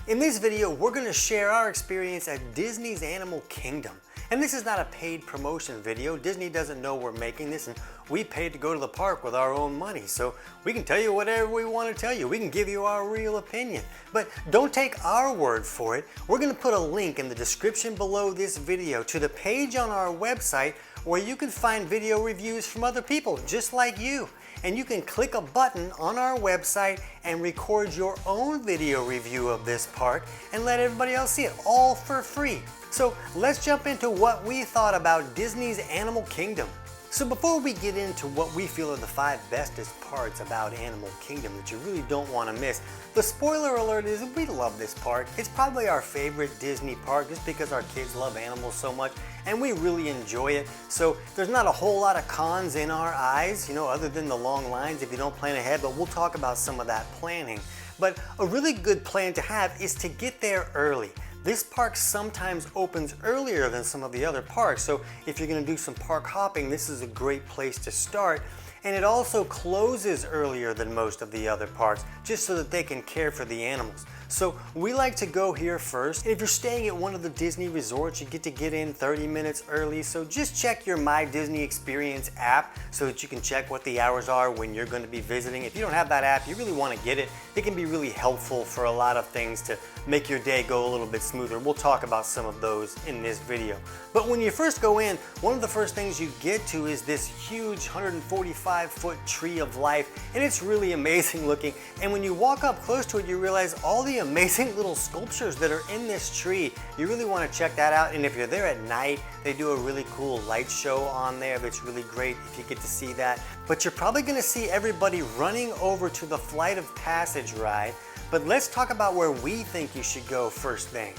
In this video, we're going to share our experience at Disney's Animal Kingdom. And this is not a paid promotion video. Disney doesn't know we're making this, and we paid to go to the park with our own money. So we can tell you whatever we want to tell you. We can give you our real opinion. But don't take our word for it. We're going to put a link in the description below this video to the page on our website where you can find video reviews from other people just like you. And you can click a button on our website and record your own video review of this park and let everybody else see it, all for free. So let's jump into what we thought about Disney's Animal Kingdom. So before we get into what we feel are the 5 bestest parts about Animal Kingdom that you really don't want to miss, the spoiler alert is we love this park. It's probably our favorite Disney park just because our kids love animals so much and we really enjoy it. So there's not a whole lot of cons in our eyes, other than the long lines if you don't plan ahead, but we'll talk about some of that planning. But a really good plan to have is to get there early. This park sometimes opens earlier than some of the other parks, so if you're going to do some park hopping, this is a great place to start. And it also closes earlier than most of the other parks, just so that they can care for the animals. So we like to go here first. And if you're staying at one of the Disney resorts, you get in 30 minutes early. So just check your My Disney Experience app so that you can check what the hours are when you're going to be visiting. If you don't have that app, you really want to get it. It can be really helpful for a lot of things to make your day go a little bit smoother. We'll talk about some of those in this video. But when you first go in, one of the first things you get to is this huge 145-foot tree of life, and it's really amazing looking. And when you walk up close to it, you realize all the amazing little sculptures that are in this tree. You really want to check that out. And if you're there at night, they do a really cool light show on there that's really great if you get to see that. But you're probably going to see everybody running over to the Flight of Passage ride. But let's talk about where we think you should go first thing.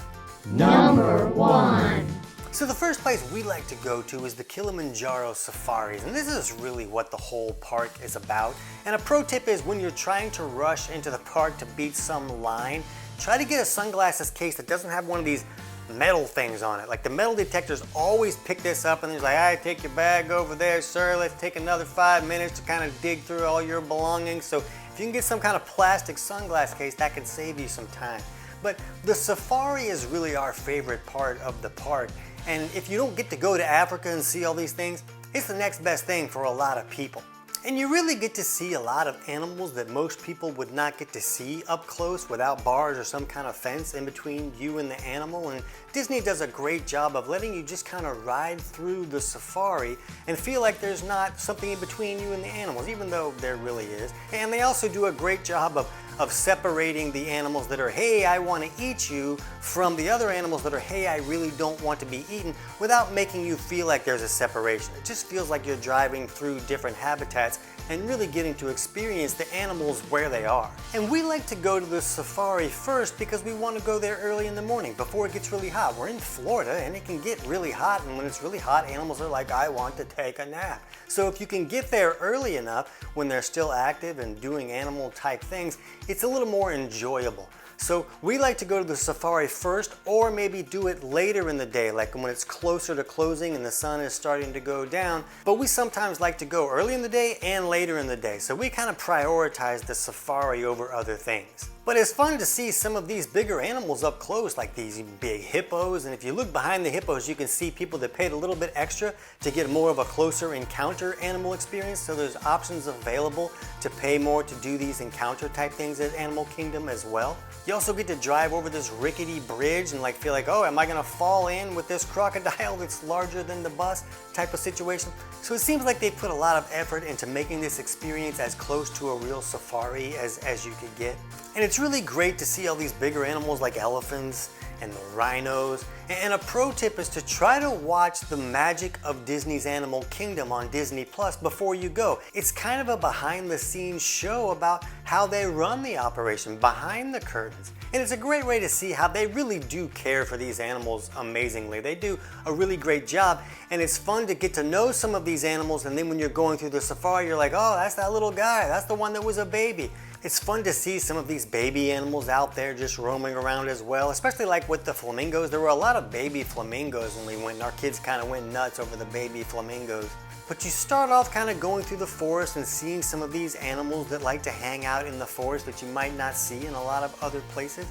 Number 1. So the first place we like to go to is the Kilimanjaro Safaris, and this is really what the whole park is about. And a pro tip is when you're trying to rush into the park to beat some line, try to get a sunglasses case that doesn't have one of these metal things on it. Like the metal detectors always pick this up and they're like, "All right, take your bag over there, sir. Let's take another 5 minutes to kind of dig through all your belongings." So if you can get some kind of plastic sunglass case, that can save you some time. But the safari is really our favorite part of the park. And if you don't get to go to Africa and see all these things, it's the next best thing for a lot of people. And you really get to see a lot of animals that most people would not get to see up close without bars or some kind of fence in between you and the animal. And Disney does a great job of letting you just kind of ride through the safari and feel like there's not something in between you and the animals, even though there really is. And they also do a great job of separating the animals that are, "Hey, I want to eat you," from the other animals that are, "Hey, I really don't want to be eaten," without making you feel like there's a separation. It just feels like you're driving through different habitats and really getting to experience the animals where they are. And we like to go to the safari first because we want to go there early in the morning before it gets really hot. We're in Florida and it can get really hot, and when it's really hot, animals are like, "I want to take a nap." So if you can get there early enough when they're still active and doing animal type things, it's a little more enjoyable. So we like to go to the safari first, or maybe do it later in the day, like when it's closer to closing and the sun is starting to go down. But we sometimes like to go early in the day and later in the day. So we kind of prioritize the safari over other things. But it's fun to see some of these bigger animals up close, like these big hippos. And if you look behind the hippos, you can see people that paid a little bit extra to get more of a closer encounter animal experience. So there's options available to pay more to do these encounter type things at Animal Kingdom as well. You also get to drive over this rickety bridge and feel like, "Oh, am I gonna fall in with this crocodile that's larger than the bus?" type of situation. So it seems like they put a lot of effort into making this experience as close to a real safari as you could get. And it's really great to see all these bigger animals like elephants and the rhinos. And a pro tip is to try to watch the magic of Disney's Animal Kingdom on Disney Plus before you go. It's kind of a behind the scenes show about how they run the operation behind the curtains. And it's a great way to see how they really do care for these animals amazingly. They do a really great job, and it's fun to get to know some of these animals, and then when you're going through the safari, you're like, "Oh, that's that little guy. That's the one that was a baby." It's fun to see some of these baby animals out there just roaming around as well, especially like with the flamingos. There were a lot of baby flamingos when we went, and our kids kind of went nuts over the baby flamingos. But you start off kind of going through the forest and seeing some of these animals that like to hang out in the forest that you might not see in a lot of other places.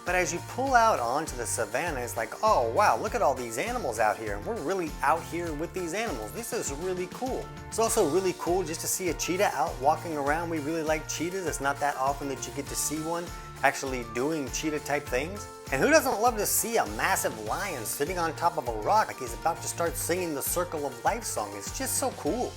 But as you pull out onto the savannah, it's like, oh wow, look at all these animals out here. And we're really out here with these animals. This is really cool. It's also really cool just to see a cheetah out walking around. We really like cheetahs. It's not that often that you get to see one actually doing cheetah type things. And who doesn't love to see a massive lion sitting on top of a rock like he's about to start singing the Circle of Life song? It's just so cool.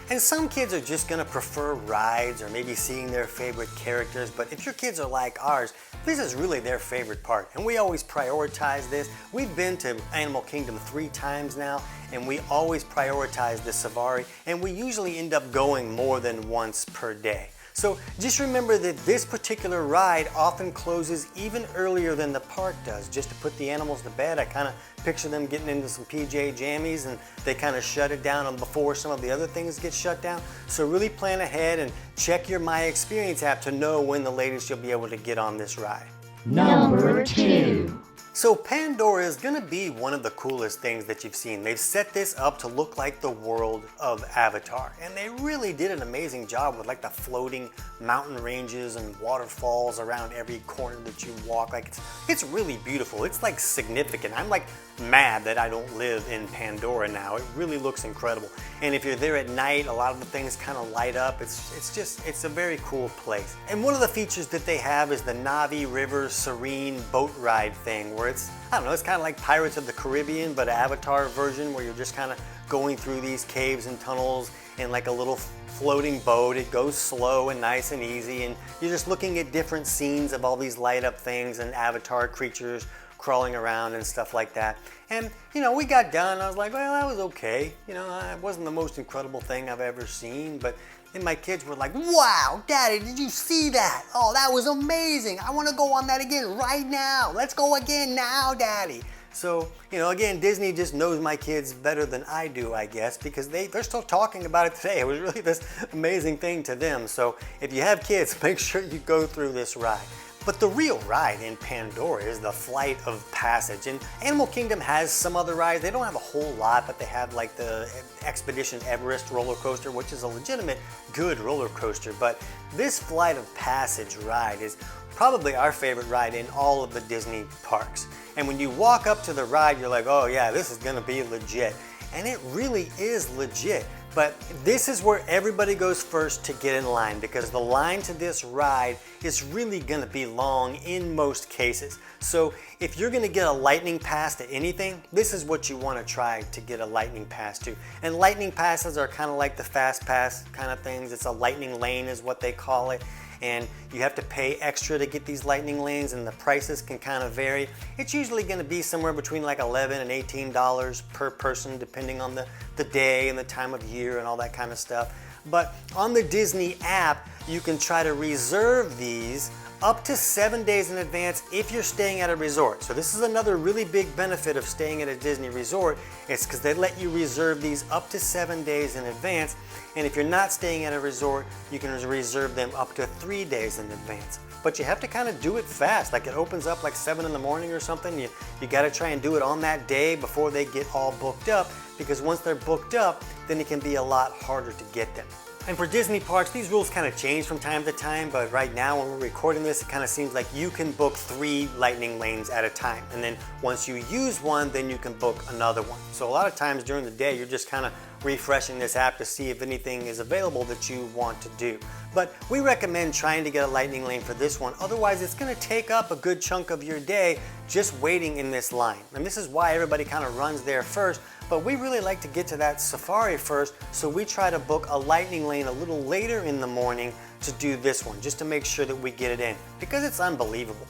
And some kids are just gonna prefer rides or maybe seeing their favorite characters, but if your kids are like ours, this is really their favorite part. And we always prioritize this. We've been to Animal Kingdom 3 times now, and we always prioritize the safari, and we usually end up going more than once per day. So just remember that this particular ride often closes even earlier than the park does, just to put the animals to bed. I kind of picture them getting into some PJ jammies and they kind of shut it down before some of the other things get shut down. So really plan ahead and check your My Experience app to know when the latest you'll be able to get on this ride. Number 2. So Pandora is going to be one of the coolest things that you've seen. They've set this up to look like the world of Avatar, and they really did an amazing job with like the floating mountain ranges and waterfalls around every corner that you walk. Like it's really beautiful. It's like significant. I'm like mad that I don't live in Pandora now. It really looks incredible. And if you're there at night, a lot of the things kind of light up. It's a very cool place. And one of the features that they have is the Navi River Serene boat ride thing, where it's kind of like Pirates of the Caribbean, but Avatar version, where you're just kind of going through these caves and tunnels in like a little floating boat. It goes slow and nice and easy, and you're just looking at different scenes of all these light up things and Avatar creatures crawling around and stuff like that. And you know, we got done, I was like, well, that was okay. You know, it wasn't the most incredible thing I've ever seen, but then my kids were like, wow, Daddy, did you see that? Oh, that was amazing. I want to go on that again right now. Let's go again now, Daddy. So, you know, again, Disney just knows my kids better than I do, I guess, because they're still talking about it today. It was really this amazing thing to them. So if you have kids, make sure you go through this ride. But the real ride in Pandora is the Flight of Passage. And Animal Kingdom has some other rides. They don't have a whole lot, but they have like the Expedition Everest roller coaster, which is a legitimate good roller coaster. But this Flight of Passage ride is probably our favorite ride in all of the Disney parks. And when you walk up to the ride, you're like, oh yeah, this is gonna be legit. And it really is legit. But this is where everybody goes first to get in line, because the line to this ride is really gonna be long in most cases. So if you're gonna get a lightning pass to anything, this is what you wanna try to get a lightning pass to. And lightning passes are kind of like the fast pass kind of things. It's a lightning lane is what they call it. And you have to pay extra to get these lightning lanes, and the prices can kind of vary. It's usually going to be somewhere between like $11 and $18 per person, depending on the day and the time of year and all that kind of stuff. But on the Disney app, you can try to reserve these up to 7 days in advance if you're staying at a resort. So this is another really big benefit of staying at a Disney resort. It's because they let you reserve these up to 7 days in advance. And if you're not staying at a resort, you can reserve them up to 3 days in advance. But you have to kind of do it fast. Like it opens up like 7 in the morning or something. You got to try and do it on that day before they get all booked up, because once they're booked up, then it can be a lot harder to get them. And for Disney parks, these rules kind of change from time to time, but right now when we're recording this, it kind of seems like you can book 3 lightning lanes at a time. And then once you use one, then you can book another one. So a lot of times during the day, you're just kind of refreshing this app to see if anything is available that you want to do. But we recommend trying to get a lightning lane for this one. Otherwise, it's going to take up a good chunk of your day just waiting in this line. And this is why everybody kind of runs there first. But we really like to get to that safari first, so we try to book a lightning lane a little later in the morning to do this one, just to make sure that we get it in, because it's unbelievable.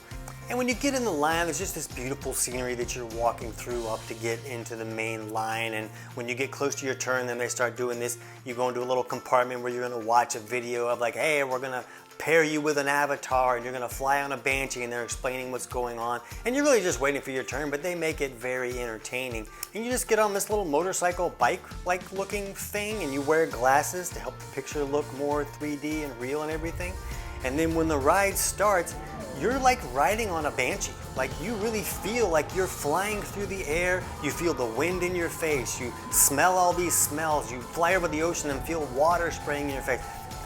And when you get in the line, there's just this beautiful scenery that you're walking through up to get into the main line. And when you get close to your turn, then they start doing this. You go into a little compartment where you're gonna watch a video of like, hey, we're gonna pair you with an avatar and you're gonna fly on a Banshee, and they're explaining what's going on. And you're really just waiting for your turn, but they make it very entertaining. And you just get on this little motorcycle bike-like looking thing, and you wear glasses to help the picture look more 3D and real and everything. And then when the ride starts, you're like riding on a Banshee. Like you really feel like you're flying through the air. You feel the wind in your face. You smell all these smells. You fly over the ocean and feel water spraying in your face.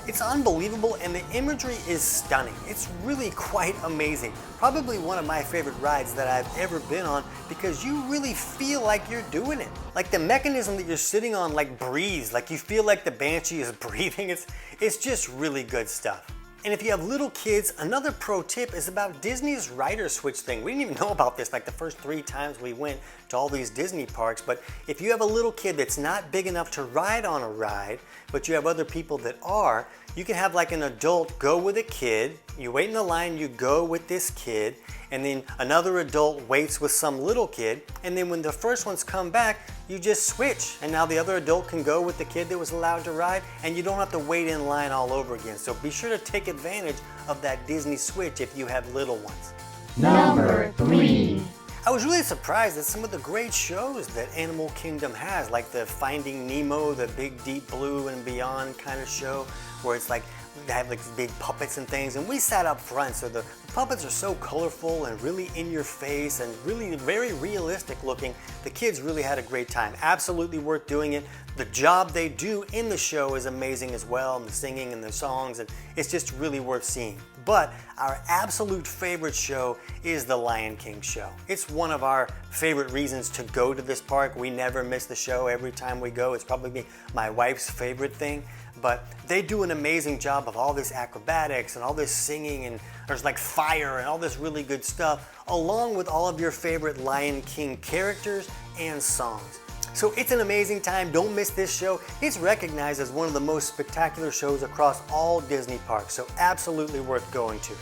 It's unbelievable and the imagery is stunning. It's really quite amazing. Probably one of my favorite rides that I've ever been on because you really feel like you're doing it. Like the mechanism that you're sitting on like breathes, like you feel like the Banshee is breathing. It's just really good stuff. And if you have little kids, another pro tip is about Disney's rider switch thing. We didn't even know about this like the first 3 times we went to all these Disney parks, but if you have a little kid that's not big enough to ride on a ride, but you have other people that are, you can have like an adult go with a kid, you wait in the line, you go with this kid, and then another adult waits with some little kid, and then when the first ones come back, you just switch, and now the other adult can go with the kid that was allowed to ride, and you don't have to wait in line all over again. So be sure to take advantage of that Disney switch if you have little ones. Number 3. I was really surprised at some of the great shows that Animal Kingdom has, like the Finding Nemo, the Big Deep Blue and Beyond kind of show, where it's like they have like big puppets and things, and we sat up front, so the puppets are so colorful and really in your face and really very realistic looking. The kids really had a great time. Absolutely worth doing it. The job they do in the show is amazing as well, and the singing and the songs, and it's just really worth seeing. But our absolute favorite show is the Lion King show. It's one of our favorite reasons to go to this park. We never miss the show every time we go. It's probably my wife's favorite thing. But they do an amazing job of all this acrobatics and all this singing, and there's like fire and all this really good stuff, along with all of your favorite Lion King characters and songs. So it's an amazing time. Don't miss this show. It's recognized as one of the most spectacular shows across all Disney parks, so absolutely worth going to.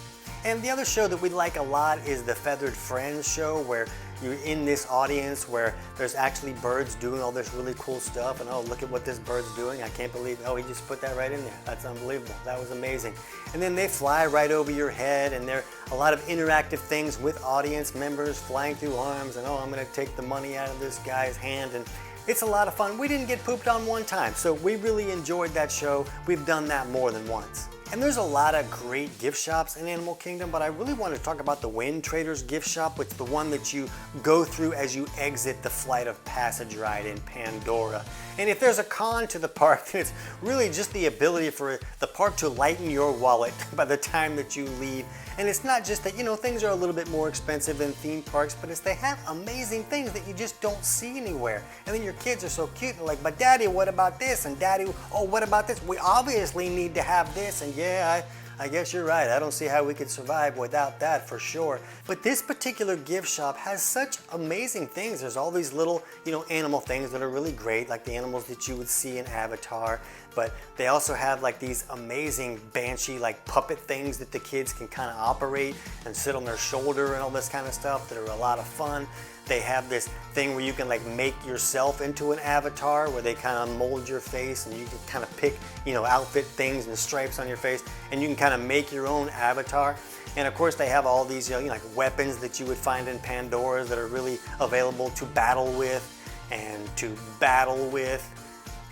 And the other show that we like a lot is the Feathered Friends show, where you're in this audience where there's actually birds doing all this really cool stuff, and oh, look at what this bird's doing. I can't believe, oh, he just put that right in there. That's unbelievable. That was amazing. And then they fly right over your head, and there are a lot of interactive things with audience members flying through arms, and oh, I'm gonna take the money out of this guy's hand, and it's a lot of fun. We didn't get pooped on one time, so we really enjoyed that show. We've done that more than once. And there's a lot of great gift shops in Animal Kingdom, but I really want to talk about the Wind Traders gift shop, which is the one that you go through as you exit the Flight of Passage ride in Pandora. And if there's a con to the park, it's really just the ability for the park to lighten your wallet by the time that you leave. And it's not just that, you know, things are a little bit more expensive than theme parks, but it's they have amazing things that you just don't see anywhere. And then your kids are so cute, and they're like, but Daddy, what about this? And Daddy, oh, what about this? We obviously need to have this. And yeah, I guess you're right. I don't see how we could survive without that for sure. But this particular gift shop has such amazing things. There's all these little, you know, animal things that are really great, like the animals that you would see in Avatar. But they also have like these amazing Banshee like puppet things that the kids can kind of operate and sit on their shoulder and all this kind of stuff that are a lot of fun. They have this thing where you can like make yourself into an avatar, where they kind of mold your face and you can kind of pick, you know, outfit things and stripes on your face, and you can kind of make your own avatar. And of course they have all these, you know, like weapons that you would find in Pandora that are really available to battle with,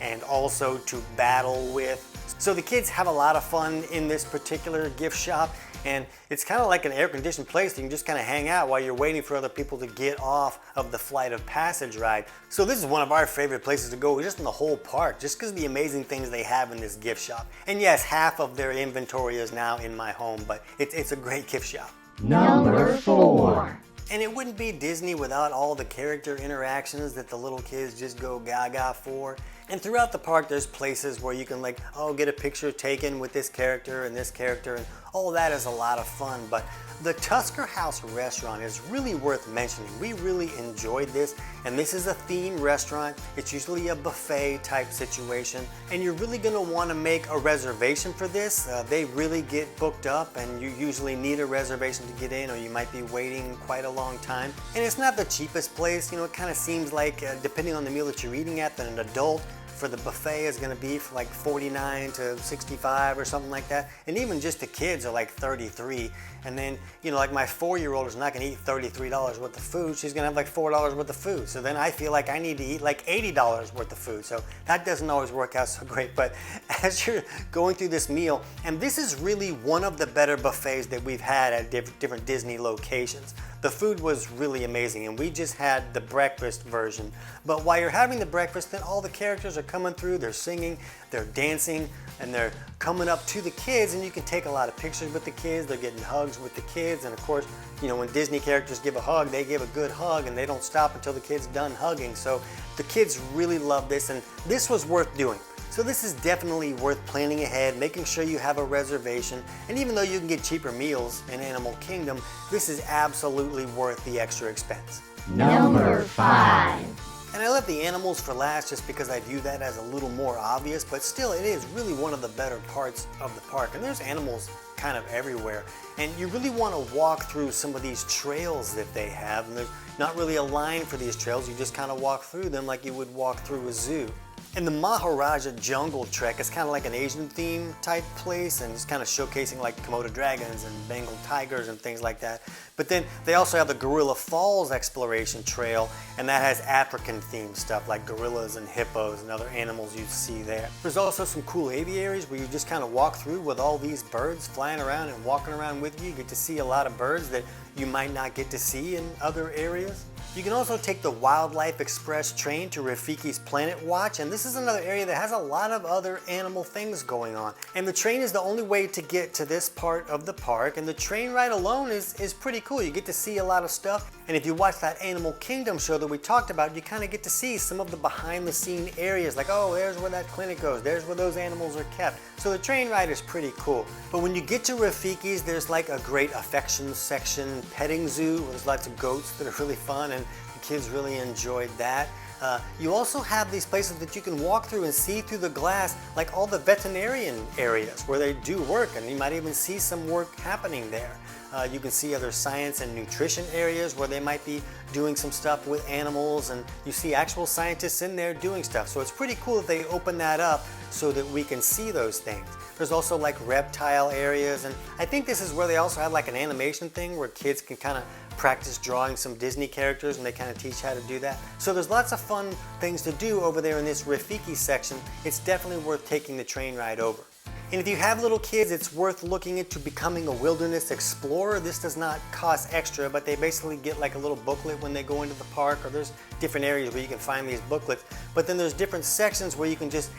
and also to battle with. So the kids have a lot of fun in this particular gift shop, and it's kind of like an air-conditioned place that you can just kind of hang out while you're waiting for other people to get off of the Flight of Passage ride. So this is one of our favorite places to go just in the whole park, just because of the amazing things they have in this gift shop. And yes, half of their inventory is now in my home, but it's a great gift shop. Number 4. And it wouldn't be Disney without all the character interactions that the little kids just go gaga for. And throughout the park, there's places where you can like, oh, get a picture taken with this character, and all that is a lot of fun. But the Tusker House restaurant is really worth mentioning. We really enjoyed this, and this is a theme restaurant. It's usually a buffet type situation, and you're really gonna wanna make a reservation for this. They really get booked up, and you usually need a reservation to get in, or you might be waiting quite a long time. And it's not the cheapest place. You know, it kind of seems like, depending on the meal that you're eating at, that an adult for the buffet is going to be for like $49 to $65 or something like that. And even just the kids are like $33. And then, you know, like my 4-year-old is not going to eat $33 worth of food. She's going to have like $4 worth of food. So then I feel like I need to eat like $80 worth of food. So that doesn't always work out so great. But as you're going through this meal, and this is really one of the better buffets that we've had at different Disney locations. The food was really amazing, and we just had the breakfast version. But while you're having the breakfast, then all the characters are coming through, they're singing, they're dancing, and they're coming up to the kids, and you can take a lot of pictures with the kids. They're getting hugs with the kids, and of course, you know, when Disney characters give a hug, they give a good hug, and they don't stop until the kid's done hugging. So the kids really love this, and this was worth doing. So this is definitely worth planning ahead, making sure you have a reservation, and even though you can get cheaper meals in Animal Kingdom, this is absolutely worth the extra expense. Number 5. And I left the animals for last just because I view that as a little more obvious, but still it is really one of the better parts of the park. And there's animals kind of everywhere. And you really want to walk through some of these trails that they have. And there's not really a line for these trails, you just kind of walk through them like you would walk through a zoo. And the Maharaja Jungle Trek is kind of like an Asian theme type place, and it's kind of showcasing like Komodo dragons and Bengal tigers and things like that. But then they also have the Gorilla Falls Exploration Trail, and that has African themed stuff like gorillas and hippos and other animals you see there. There's also some cool aviaries where you just kind of walk through with all these birds flying around and walking around with you. You get to see a lot of birds that you might not get to see in other areas. You can also take the Wildlife Express train to Rafiki's Planet Watch, and this is another area that has a lot of other animal things going on. And the train is the only way to get to this part of the park, and the train ride alone is pretty cool. You get to see a lot of stuff, and if you watch that Animal Kingdom show that we talked about, you kind of get to see some of the behind the scene areas, like, oh, there's where that clinic goes, there's where those animals are kept. So the train ride is pretty cool. But when you get to Rafiki's, there's like a great affection section, petting zoo, where there's lots of goats that are really fun, and the kids really enjoyed that. You also have these places that you can walk through and see through the glass, like all the veterinarian areas where they do work, and you might even see some work happening there. You can see other science and nutrition areas where they might be doing some stuff with animals, and you see actual scientists in there doing stuff. So it's pretty cool that they open that up so that we can see those things. There's also like reptile areas, and I think this is where they also have like an animation thing where kids can kind of practice drawing some Disney characters, and they kind of teach how to do that. So there's lots of fun things to do over there in this Rafiki section. It's definitely worth taking the train ride over. And if you have little kids, it's worth looking into becoming a wilderness explorer. This does not cost extra, but they basically get like a little booklet when they go into the park, or there's different areas where you can find these booklets. But then there's different sections where you can just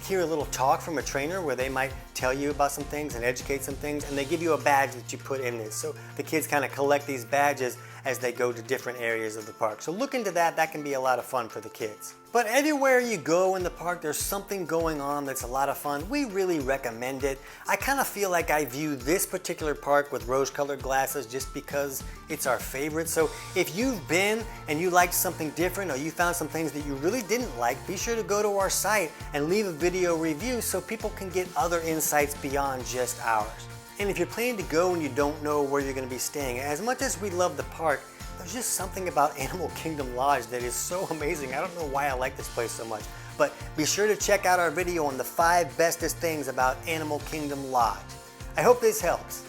hear a little talk from a trainer where they might tell you about some things and educate some things, and they give you a badge that you put in this. So the kids kind of collect these badges as they go to different areas of the park. So look into that, that can be a lot of fun for the kids. But everywhere you go in the park, there's something going on that's a lot of fun. We really recommend it. I kind of feel like I view this particular park with rose-colored glasses just because it's our favorite. So if you've been and you liked something different, or you found some things that you really didn't like, be sure to go to our site and leave a video review so people can get other insights beyond just ours. And if you're planning to go and you don't know where you're going to be staying, as much as we love the park, there's just something about Animal Kingdom Lodge that is so amazing. I don't know why I like this place so much. But be sure to check out our video on the 5 bestest things about Animal Kingdom Lodge. I hope this helps.